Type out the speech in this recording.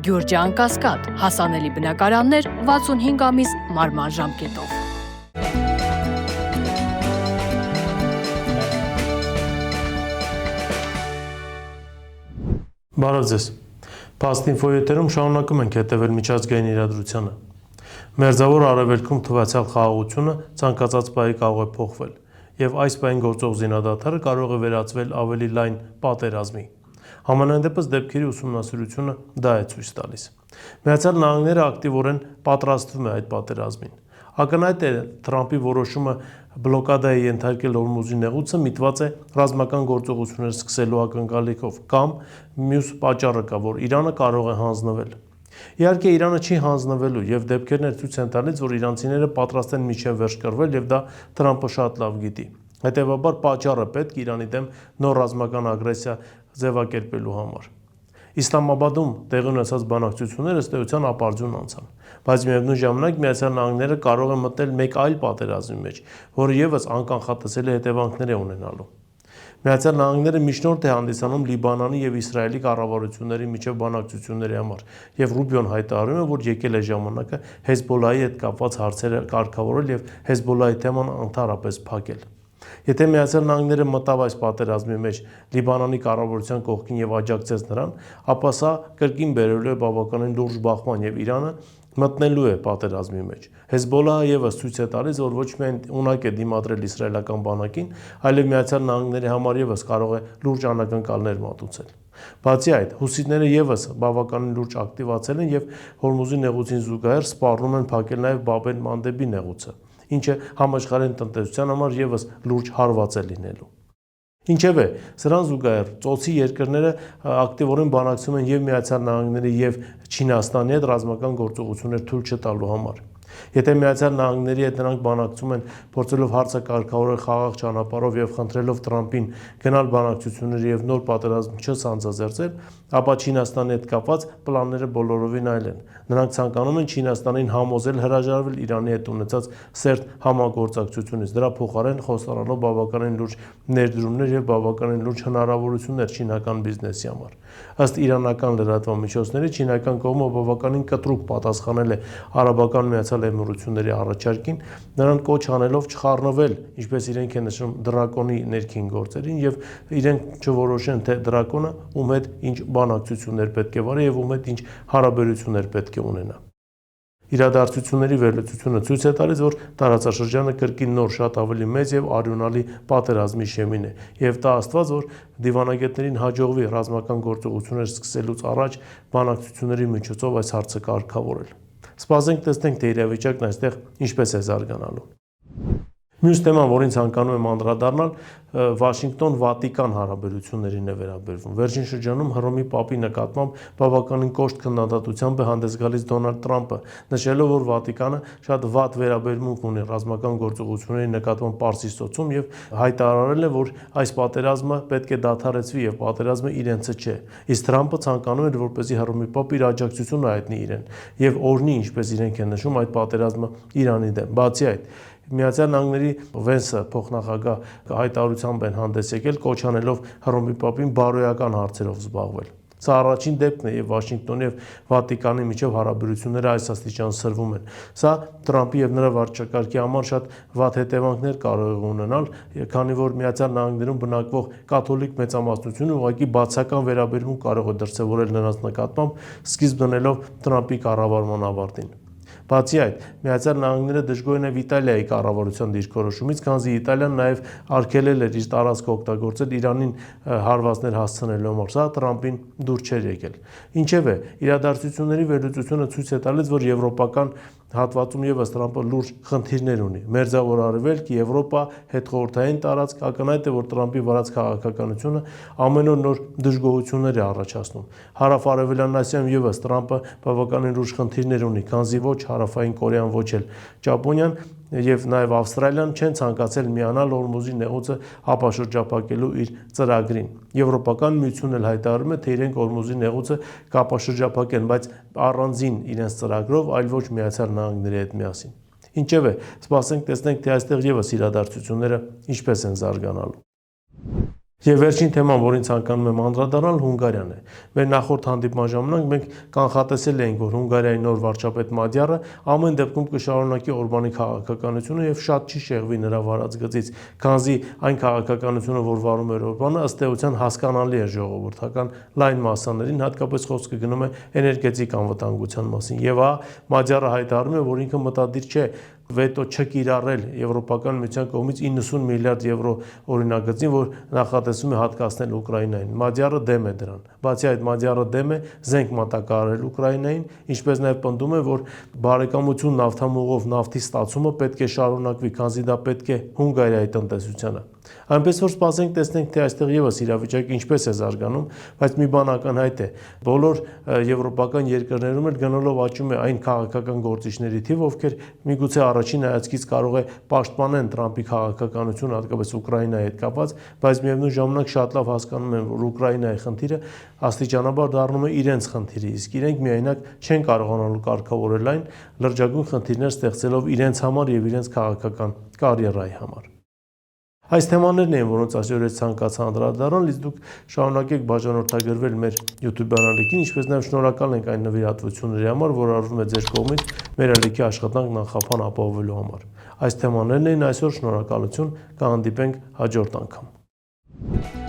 Գյուրջան Կասկադ, հասանելի բնակարաններ 65 ամիս մարման ժամկետով։ Բարև ձեզ։ Փաստինֆոյի եթերում շարունակում ենք հետևել միջազգային իրադրությանը։ Մերձավոր Արևելքում թվացյալ խաղաղությունը ցանկացած պահի կարող է փոխվել, եւ այս պահին գործող զինադադարը կարող է վերածվել ավելի լայն պատերազմի։ Համենայն դեպս դեպքերի ուսումնասիրությունը դա է ցույց տալիս։ Միացյալ Նահանգները ակտիվորեն պատրաստվում է այդ պատերազմին։ Ակնհայտ է Թրամփի որոշումը բլոկադայի ենթարկել Հորմուզի նեղուցը միտված է ռազմական գործողություններ սկսելու ակնկալիքով կամ մյուս պատճառը կա, որ Իրանը կարող է հանձնվել։ Իհարկե Իրանը չի հանձնվելու եւ դեպքերն ցույց են տալիս, որ իրանցիները պատրաստ են միջև վերջ կռվել եւ դա Թրամփը շատ լավ գիտի։ Հետևաբար պատճառը պետք Իրանի դեմ նոր ռազմական ագրեսիա ձևակերպելու համար։ Իսլամաբադում տեղի ունեցած բանակցությունները ըստ էության ապարդյուն անցան, բայց միևնույն ժամանակ Միացյալ Նահանգները կարող են մտնել մեկ այլ պատերազմի մեջ, որը եւս անկանխատեսելի հետևանքներ է ունենալու։ Միացյալ Նահանգները միջնորդ է հանդիսանում Լիբանանի եւ Իսրայելի կառավարությունների միջև բանակցությունների համար, եւ Ռուբիոն հայտարարում է, որ եկել է ժամանակը Հեզբոլլահի հետ կապված հարցերը կարգավորել եւ Հեզբոլլահի թեման ընդհանրապես փակել։ Եթե Միացյալ Նահանգները մտավ այս պատերազմի մեջ Լիբանանի կառավարության կողքին եւ աջակցեց նրան, ապա սա կրկին բերելու է բավականին լուրջ բախման եւ Իրանը մտնելու է պատերազմի մեջ։ Հեզբոլլահը եւս ցույց է տալիս, որ ոչ միայն ունակ է դիմադրել իսրայելական բանակին, այլև Միացյալ Նահանգների համար եւս կարող է լուրջ անակնկալներ մատուցել։ Բացի այդ, հուսիները եւս բավականին լուրջ ակտիվացել են եւ Հորմուզի նեղուցին զուգահեռ սպառնում են փակել նաեւ Բաբ el-Մանդեբի նեղուցը, ինչը համաշխարհային տնտեսության համար եւս լուրջ հարված է լինելու։ Ինչևէ, սրան զուգահեռ ծոցի երկրները ակտիվորեն բանակցում են եւ Միացյալ Նահանգների եւ Չինաստանի հետ ռազմական գործողություններ թույլ չտալու համար։ Եթե Միացյալ Նահանգների հետ նրանք բանակցում են, փորձելով հարցը կարգավորել խաղաղ ճանապարհով եւ խնդրելով Թրամփին գնալ բանակցությունների եւ նոր պատերազմ չսանձազերծել, ապա Չինաստանի հետ կապված պլանները բոլորովին այլ են։ Նրանք ցանկանում են Չինաստանին համոզել հրաժարվել Իրանի հետ ունեցած սերտ համագործակցությունից, դրա փոխարեն խոստանալով բավականին լուրջ ներդրումներ եւ բավականին լուրջ հնարավորություններ չինական բիզնեսի համար։ Ըստ իրանական լրատվամիջոցների չինական կողմը բավականին կտրուկ պատասխանել է Արաբական Միացյալ Էմիրությունների առաջարկին, նրան կոչ անելով չխառնվել, ինչպես իրենք են նշում, դրակոնի ներքին գործերին եւ իրենք չորոշեն, թե դրակոնը ում հետ ինչ բանակցություններ պետք է վարի եւ ում հետ ինչ հարաբերություններ պետք է ունենա։ Իրադարձությունների վերլուծությունը ցույց է տալիս, որ տարածաշրջանը կրկին նոր շատ ավելի մեծ եւ արյունալի պատերազմի շեմին է, եւ տա Աստված, որ դիվանագետներին հաջողվի ռազմական գործողություններ սկսելուց առաջ բանակցությունների միջոցով այս հարցը կարգավորել։ Սպասենք տեսնենք, թե իրավիճակն այստեղ ինչպես է զարգանալու։ Մյուս թեման, որին ցանկանում եմ անդրադառնալ, Վաշինգտոն-Վատիկան հարաբերություններին է վերաբերվում։ Վերջին շրջանում Հռոմի Պապի նկատմամբ բավականին կոշտ քննադատությամբ է հանդես գալիս Դոնալդ Թրամփը, նշելով, որ Վատիկանը շատ վատ վերաբերմունք ունի ռազմական գործողությունների նկատմամբ Պարսից ծոցում եւ հայտարարել է, որ այս պատերազմը պետք է դադարեցվի եւ պատերազմը իրենցը չէ։ Իսկ Թրամփը ցանկանում էր, որպեսզի Հռոմի Պապը իր աջակցությունը հայտնի իրեն եւ օրհնի, ինչպես իրենք են նշում, այդ պատերազմը Իրանի դեմ։ Բացի այդ, Միացյալ Նահանգների Վենսը փոխնախագահ հայտարարությամբ են հանդես եկել, կոչ անելով Հռոմի Պապին բարոյական հարցերով զբաղվել։ Սա առաջին դեպքն է եւ Վաշինգտոնի եւ Վատիկանի միջև հարաբերությունները այս աստիճան սրվում են։ Սա Թրամփի եւ նրա վարչակարգի համար շատ վատ հետևանքներ կարող է ունենալ, քանի որ Միացյալ Նահանգներում բնակվող կաթոլիկ մեծամասնությունը ուղղակի բացական վերաբերմունք կարող է դրսևորել նրանց նկատմամբ, սկիզբ դնելով Թրամփի կառավարման ավարտին։ Բացի այդ, Միացյալ Նահանգները դժգոհ են Իտալիայի կառավարության դիրքորոշումից, քանզի Իտալիան նաև արգելել էր իր տարածքը օգտագործել Իրանին հարվածներ հասցնելու համար, սա Թրամփին դուր չէր եկել։ Ինչևէ, իրադարձությունների վերլուծությունը ցույց է տալիս, որ եվրոպական հատվածում եւս Թրամփը լուրջ խնդիրներ ունի։ Մերձավոր Արևելք, Եվրոպա, հետխորհրդային տարածք, ակնհայտ է, որ Թրամփի վարած քաղաքականությունը ամեն օր նոր դժգոհություններ է առաջացնում։ Հարավ-Արևելյան Ասիայում եւս Թրամփը բավականին լուրջ խնդիրներ ունի, քանզի ոչ Հարավային Կորեան, ոչ էլ Ճապոնիան եւ նաեւ Ավստրալիան չեն ցանկացել միանալ Հորմուզի նեղուցը ապաշրջափակելու իր ծրագրին։ Եվրոպական միությունն էլ հայտարարում է, թե իրենք Հորմուզի նեղուցը կապաշրջափակեն, բայց առանձին իրենց ծրագրով, այլ ոչ Միացյալ Նահանգների հետ միասին։ Ինչևէ, սպասենք տեսնենք, թե այստեղ եւս իրադարձությունները ինչպես են զարգանալու։ Եվ վերջին թեման, որին ցանկանում եմ անդրադառնալ, Հունգարիան է։ Մեր նախորդ հանդիպման ժամանակ մենք կանխատեսել էինք, որ Հունգարիայի նոր վարչապետ Մադյարը ամեն դեպքում կշարունակի Օրբանի քաղաքականությունը եւ շատ չի շեղվի նրա վարած գծից, քանզի այն քաղաքականությունը, որ վարում էր Օրբանը, ըստ էության հասկանալի է ժողովրդական լայն մասաներին, հատկապես խոսքը գնում է էներգետիկ անվտանգության մասին։ Եվ Մադյարը հայտարարում է, որ ինքը մտադիր չէ վետո չկիրառել Եվրոպական միության կողմից 90 միլիարդ եվրո օրինագծին, որ նախատեսում է հատկացնել Ուկրաինային։ Մադյարը դեմ է դրան։ Բացի այդ, Մադյարը դեմ է զենք մատակարարել Ուկրաինային, ինչպես նաև պնդում է, որ բարեկամություն նավթամուղով նավթի ստացումը պետք է շարունակվի, քանզի դա պետք է Հունգարիայի տնտեսությանը։ Այնպես որ սպասենք տեսնենք, թե այստեղ եւս իրավիճակը ինչպես է զարգանում, բայց մի բան ակնհայտ է. բոլոր եվրոպական երկրներում էլ գնալով աճում է այն քաղաքական գործիչների թիվը, ովքեր միգուցե առաջին հայացքից կարող է պաշտպանեն Տրամփի քաղաքականությունը, հատկապես Ուկրաինայի հետ կապված, բայց միևնույն ժամանակ շատ լավ հասկանում են, որ Ուկրաինայի խնդիրը աստիճանաբար դառնում է իրենց խնդիրը, իսկ իրենք միայնակ չեն կարողանալու կարգավորել այն, լրջագույն խնդիրներ ստեղծելով իրենց համար եւ իրենց քաղաքական կարիերայի համար։ Այս թեմաներն էին, որոնց այսօր ցանկացա անդրադառնալ, իսկ դուք շարունակեք բաժանորդագրվել մեր YouTube ալիքին, ինչպես նաև շնորհակալ ենք այն նվիրատվությունների համար, որ արվում է ձեր կողմից մեր ալիքի աշխատանքն անխափան ապահովելու համար։ Այս թեմաներն էին այսօր, շնորհակալություն, կհանդիպենք հաջորդ անգամ։